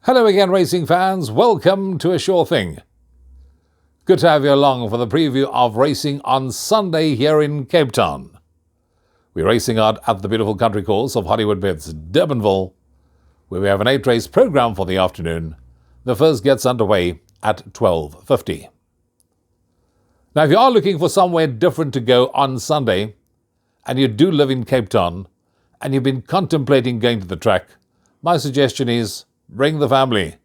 Hello again, racing fans. Welcome to A Sure Thing. Good to have you along for the preview of racing on Sunday here in Cape Town. We're racing out at the beautiful country course of Hollywoodbets Durbanville, where we have an 8-race program for the afternoon. The first gets underway at 12:50. Now, if you are looking for somewhere different to go on Sunday, and you do live in Cape Town, and you've been contemplating going to the track, my suggestion is bring the family.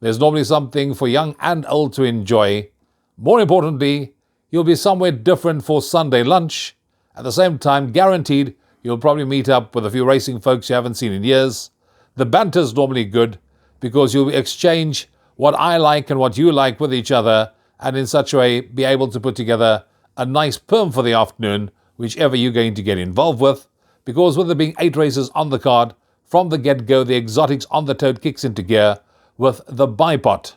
There's normally something for young and old to enjoy. More importantly, you'll be somewhere different for Sunday lunch. At the same time, guaranteed, you'll probably meet up with a few racing folks you haven't seen in years. The banter's normally good because you'll exchange what I like and what you like with each other, and in such a way be able to put together a nice perm for the afternoon, whichever you're going to get involved with. Because with there being 8 races on the card, from the get-go, the exotics on the tote kicks into gear with the bipot.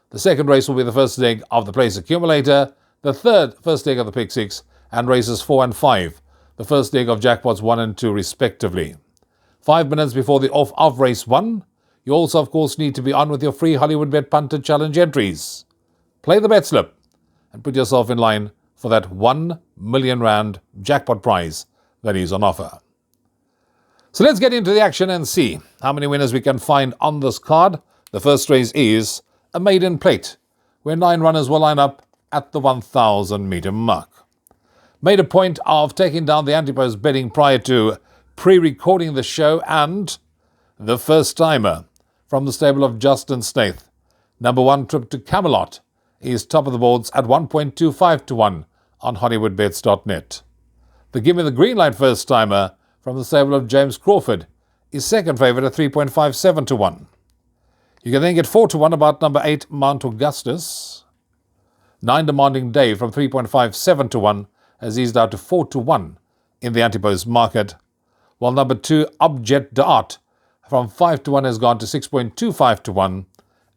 The second race will be the first leg of the place accumulator, the third first leg of the pick 6, and races 4 and 5, the first leg of jackpots 1 and 2 respectively. 5 minutes before the off of race 1, you also of course need to be on with your free Hollywoodbet Punter Challenge entries. Play the bet slip and put yourself in line for that R1 million jackpot prize that is on offer. So let's get into the action and see how many winners we can find on this card. The first race is a maiden plate, where 9 runners will line up at the 1,000 meter mark. Made a point of taking down the anti-post betting prior to pre-recording the show, and the first timer from the stable of Justin Snaith, number 1 Trip to Camelot, is top of the boards at 1.25 to 1 on Hollywoodbets.net. The Give Me the Green Light first timer from the stable of James Crawford is second favourite at 3.57 to 1. You can then get 4 to 1 about number 8 Mount Augustus. 9 Demanding Dave from 3.57 to 1 has eased out to 4 to 1 in the anti-post market, while number 2 Objet d'Art from 5 to 1 has gone to 6.25 to 1,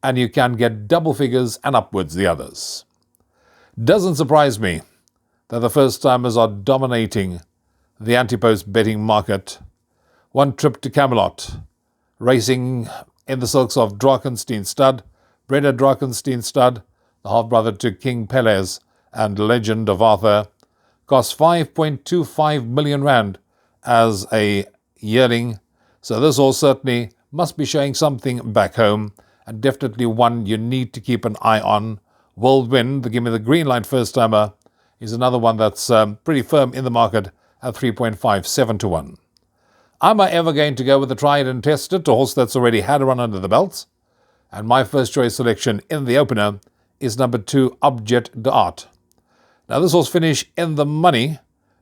and you can get double figures and upwards the others. Doesn't surprise me that the first timers are dominating the anti-post betting market. 1 Trip to Camelot, racing in the silks of Drakenstein Stud, bred at Drakenstein Stud, the half-brother to King Pelez and Legend of Arthur, costs 5.25 million rand as a yearling, so this all certainly must be showing something back home, and definitely one you need to keep an eye on. World Wind, the Give Me the Green Light first timer, is another one that's pretty firm in the market at 3.57 to 1. Am I ever going to go with the tried and tested, a horse that's already had a run under the belt? And my first choice selection in the opener is number 2 Objet d'Art. Now this horse finished in the money,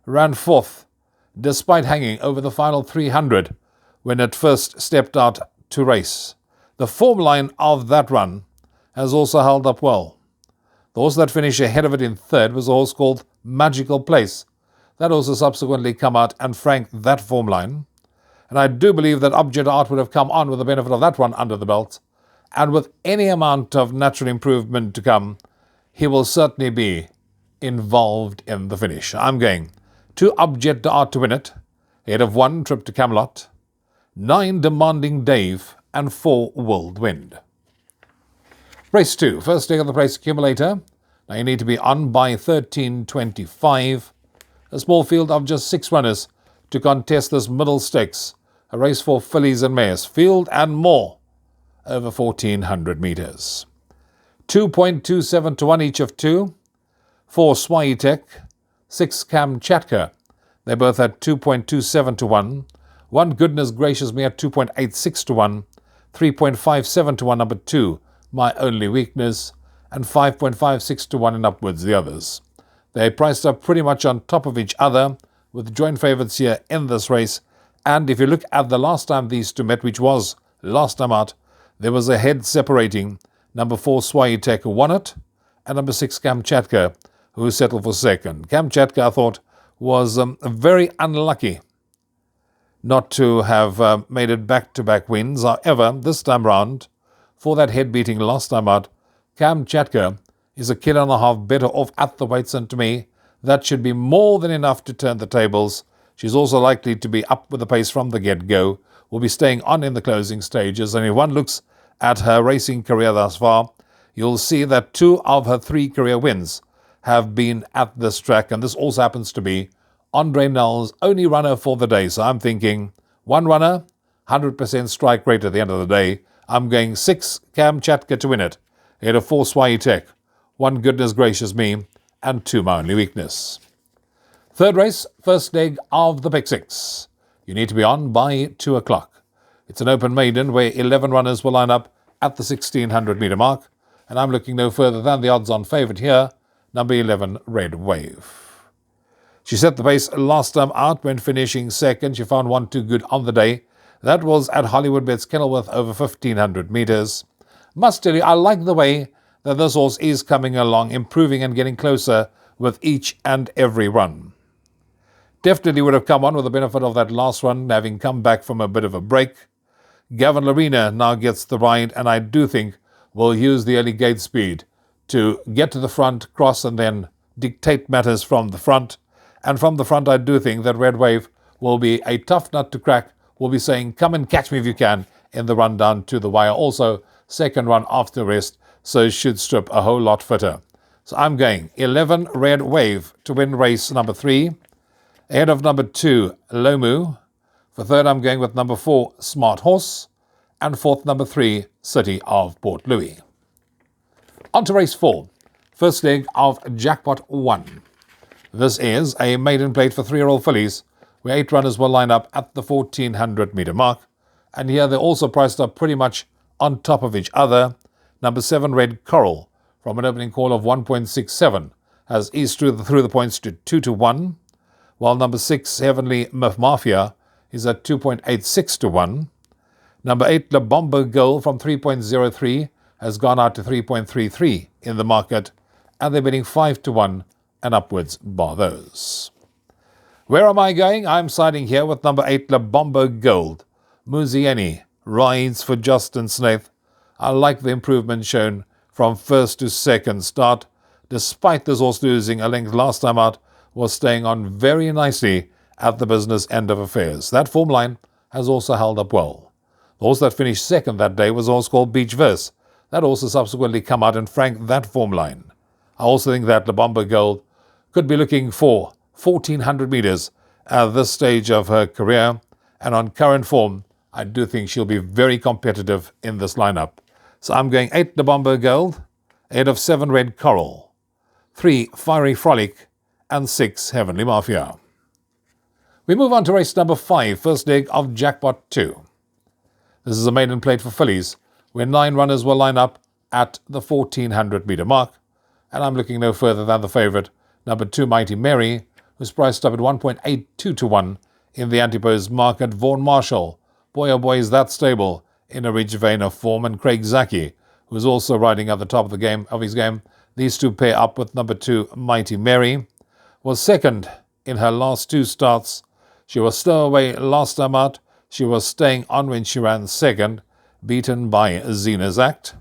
ran 4th, despite hanging over the final 300 when it first stepped out to race. The form line of that run has also held up well. The horse that finished ahead of it in third was a horse called Magical Place. That also subsequently come out and franked that form line. And I do believe that Objet d'Art would have come on with the benefit of that one under the belt. And with any amount of natural improvement to come, he will certainly be involved in the finish. I'm going 2 Objet d'Art to win it, ahead of 1 Trip to Camelot, 9 Demanding Dave, and 4 World Wind. Race 2, first leg of the place accumulator. Now you need to be on by 13.25. A small field of just 6 runners to contest this middle stakes, a race for fillies and mares, field and more, over 1,400 metres. 2.27 to 1 each of 2. 4 Swayitek, 6 Kamchatka, they both at 2.27 to 1. 1 Goodness Gracious Me at 2.86 to 1. 3.57 to 1 number 2, My Only Weakness, and 5.56 to 1 and upwards the others. They priced up pretty much on top of each other, with joint favourites here in this race. And if you look at the last time these two met, which was last time out, there was a head separating. Number 4 Swayitek won it, and number 6 Kamchatka, who settled for second. Kamchatka, I thought, was very unlucky not to have made it back-to-back wins. However, this time round, for that head beating last time out, Kamchatka is a kilo and a half better off at the weights, and to me, that should be more than enough to turn the tables. She's also likely to be up with the pace from the get-go, will be staying on in the closing stages, and if one looks at her racing career thus far, you'll see that 2 of her 3 career wins have been at this track, and this also happens to be Andre Nell's only runner for the day. So I'm thinking 1 runner, 100% strike rate at the end of the day. I'm going 6 Cam Chatka to win it, ahead of 4 Swai Tech, 1 Goodness Gracious Me, and 2 My Only Weakness. Third race, first leg of the Pick 6. You need to be on by 2 o'clock. It's an open maiden where 11 runners will line up at the 1600 metre mark, and I'm looking no further than the odds-on favourite here, number 11, Red Wave. She set the pace last time out when finishing second. She found 1 too good on the day. That was at Hollywoodbets Kenilworth over 1500 metres. Must tell you, I like the way that this horse is coming along, improving and getting closer with each and every run. Definitely would have come on with the benefit of that last run, having come back from a bit of a break. Gavin Lorena now gets the ride, and I do think will use the early gate speed to get to the front, cross, and then dictate matters from the front. And from the front, I do think that Red Wave will be a tough nut to crack, will be saying, come and catch me if you can, in the run down to the wire. Also, second run after rest, so it should strip a whole lot fitter. So I'm going 11 Red Wave to win race number 3. Ahead of number 2, Lomu. For third, I'm going with number 4, Smart Horse. And fourth, number 3, City of Port Louis. On to race 4. First leg of Jackpot 1. This is a maiden plate for 3-year-old fillies, where 8 runners will line up at the 1400 metre mark. And here they're also priced up pretty much on top of each other. Number 7, Red Coral, from an opening call of 1.67, has eased through the points to 2-1. While number 6, Heavenly Mafia, is at 2.86-1. Number 8, La Bomba Girl, from 3.03, has gone out to 3.33 in the market, and they're bidding 5-1 and upwards bar those. Where am I going? I'm siding here with number 8, La Bomba Gold. Muzieni rides for Justin Snaith. I like the improvement shown from first to second start. Despite this horse losing a length last time out, was staying on very nicely at the business end of affairs. That form line has also held up well. The horse that finished second that day was a horse called Beach Verse. That also subsequently come out and franked that form line. I also think that La Bomba Gold could be looking for 1400 metres at this stage of her career, and on current form, I do think she'll be very competitive in this lineup. So I'm going 8 La Bomba Gold, ahead of 7 Red Coral, 3 Fiery Frolic, and 6 Heavenly Mafia. We move on to race number 5, first leg of Jackpot 2. This is a maiden plate for fillies, where 9 runners will line up at the 1400 metre mark, and I'm looking no further than the favourite, number 2 Mighty Mary, who's priced up at 1.82-1 in the Antipose market. Vaughan Marshall, boy oh boy is that stable in a rich vein of form, and Craig Zaki, who's also riding at the top of his game. These two pair up with number 2 Mighty Mary. Was second in her last 2 starts. She was stowaway last time out. She was staying on when she ran second, beaten by Zena's Act.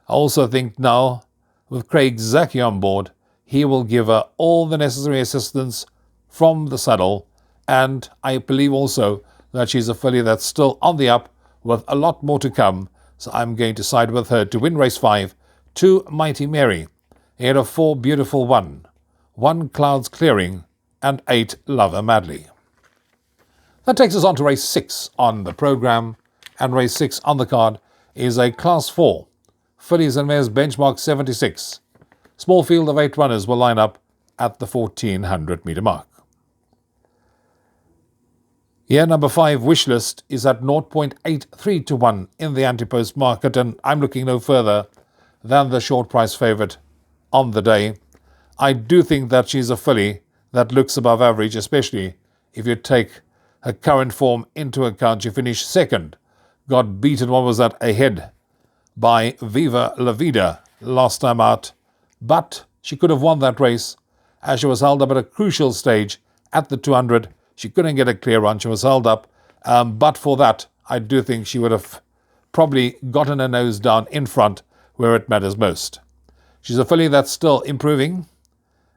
I also think now, with Craig Zaki on board, he will give her all the necessary assistance from the saddle, and I believe also that she's a filly that's still on the up with a lot more to come, so I'm going to side with her to win race 5, 2 Mighty Mary, ahead of 4 Beautiful 1 Clouds Clearing, and 8 Love Her Madly. That takes us on to race 6 on the programme, and race 6 on the card is a Class 4, fillies and mares benchmark 76. Small field of 8 runners will line up at the 1400 metre mark. Here, number 5, Wishlist, is at 0.83-1 in the Antipose market, and I'm looking no further than the short price favourite on the day. I do think that she's a filly that looks above average, especially if you take her current form into account. She finished second, got beaten, what was that, ahead by Viva La Vida last time out, but she could have won that race as she was held up at a crucial stage at the 200. She couldn't get a clear run, she was held up, but for that, I do think she would have probably gotten her nose down in front where it matters most. She's a filly that's still improving,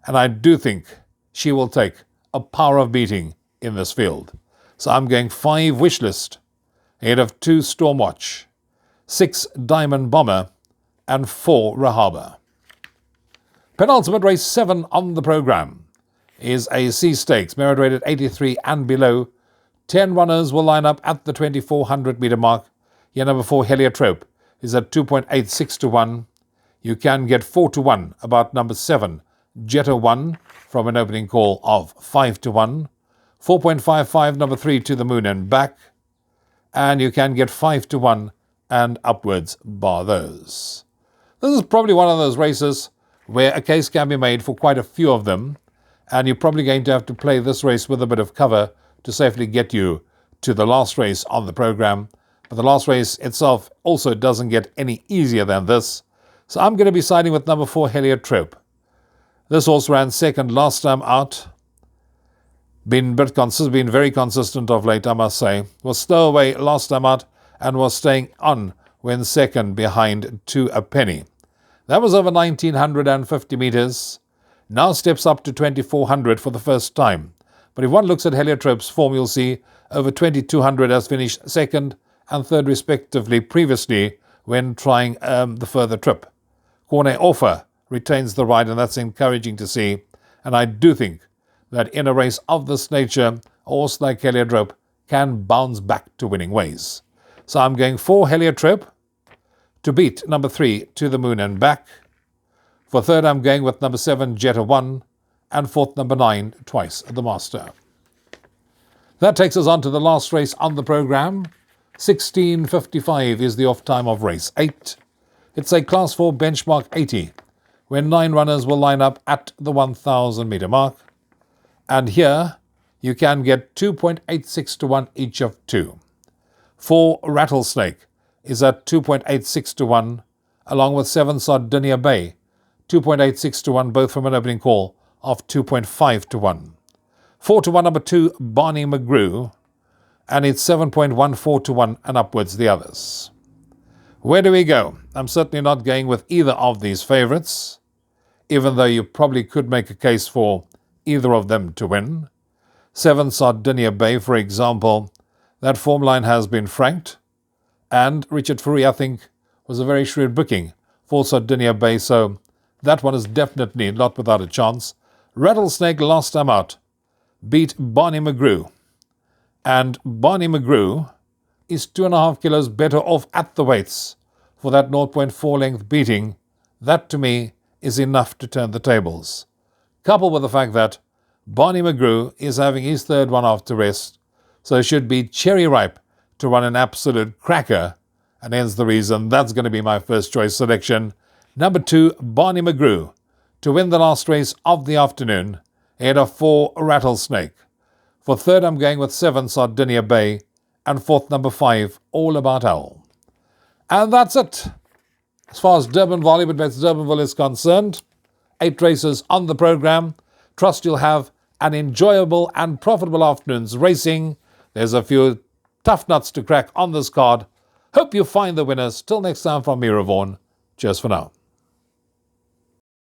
and I do think she will take a power of beating in this field. So I'm going 5 Wishlist, ahead of 2 Stormwatch, 6 Diamond Bomber, and 4 Rahaba. Penultimate race 7 on the programme is a C Stakes, merit rated 83 and below. 10 runners will line up at the 2400 metre mark. Here number 4 Heliotrope is at 2.86 to 1. You can get 4 to 1 about number 7 Jetta 1 from an opening call of 5 to 1. 4.55 number 3 To the Moon and Back. And you can get 5 to 1 and upwards bar those. This is probably one of those races where a case can be made for quite a few of them, and you're probably going to have to play this race with a bit of cover to safely get you to the last race on the programme. But the last race itself also doesn't get any easier than this. So I'm going to be siding with number 4 Heliotrope. This horse ran second last time out. Been very consistent of late, I must say. Was stowaway last time out and was staying on when second behind To a Penny. That was over 1950 metres. Now steps up to 2400 for the first time. But if one looks at Heliotrope's form, you'll see over 2200 has finished second and third respectively previously when trying the further trip. Cornet Offer retains the ride, and that's encouraging to see. And I do think that in a race of this nature, a horse like Heliotrope can bounce back to winning ways. So I'm going for Heliotrope to beat number 3 To the Moon and Back. For third, I'm going with number 7 Jetta 1, and fourth, number 9 Twice the Master. That takes us on to the last race on the programme. 16:55 is the off time of race 8. It's a Class 4 benchmark 80, when 9 runners will line up at the 1000 metre mark. And here you can get 2.86 to 1 each of 2. 4 Rattlesnake is at 2.86 to 1, along with 7 Sardinia Bay, 2.86 to 1, both from an opening call of 2.5 to 1. 4 to 1, number 2 Barney McGrew, and it's 7.14 to 1 and upwards the others. Where do we go? I'm certainly not going with either of these favourites, even though you probably could make a case for either of them to win. 7 Sardinia Bay, for example, that form line has been franked, and Richard Fourie, I think, was a very shrewd booking for Sardinia Bay, so that one is definitely not without a chance. Rattlesnake last time out beat Barney McGrew, and Barney McGrew is 2.5 kilos better off at the weights for that 0.4 length beating. That to me is enough to turn the tables. Coupled with the fact that Barney McGrew is having his third one after rest, so should be cherry ripe to run an absolute cracker, and hence the reason that's going to be my first choice selection. Number 2, Barney McGrew, to win the last race of the afternoon, ahead of 4 Rattlesnake. For third, I'm going with 7 Sardinia Bay, and fourth, number 5, All About Owl. And that's it. As far as Hollywoodbets Durbanville is concerned, 8 races on the programme. Trust you'll have an enjoyable and profitable afternoon's racing. There's a few tough nuts to crack on this card. Hope you find the winners. Till next time from me, Rouvaun. Cheers for now.